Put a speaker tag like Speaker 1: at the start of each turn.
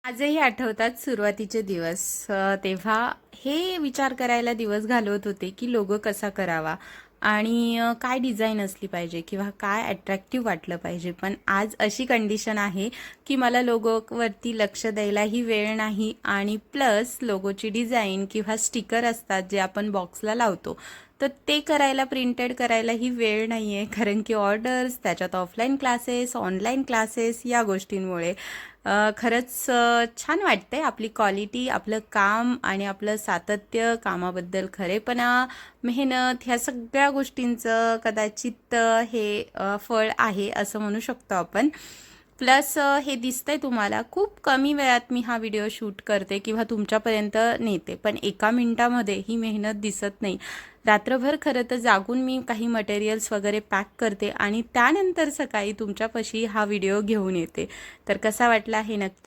Speaker 1: आजही आठवतात सुरुवातीचे दिवस. तेव्हा हे विचार करायला दिवस घालवत होते की लोगो कसा करावा आणि काय डिझाईन असली पाहिजे किंवा काय अट्रॅक्टिव्ह वाटलं पाहिजे. पण आज अशी कंडिशन आहे की मला लोगोवरती लक्ष द्यायलाही वेळ नाही आणि प्लस लोगोची डिझाईन किंवा स्टिकर असतात जे आपण बॉक्सला लावतो, तर ते करायला, प्रिंटेड करायलाही वेळ नाही आहे. कारण की ऑर्डर्स, त्याच्यात ऑफलाईन क्लासेस, ऑनलाईन क्लासेस या गोष्टींमुळे खरंच छान वाटतंय. आपली क्वालिटी, आपलं काम आणि आपलं सातत्य, कामाबद्दल खरेपणा, मेहनत ह्या सगळ्या गोष्टींचं कदाचित हे फळ आहे असं म्हणू शकतो आपण. प्लस हे दिसतंय तुम्हाला, खूप कमी वेळात मी हा व्हिडिओ शूट करते किंवा तुमच्यापर्यंत नेते, पण एका मिनिटामध्ये ही मेहनत दिसत नाही. रात्रभर खरं तर जागून मी काही मटेरियल्स वगैरे पॅक करते आणि त्यानंतर सकाळी तुमच्यापाशी हा व्हिडिओ घेऊन येते. तर कसा वाटला हे नक्की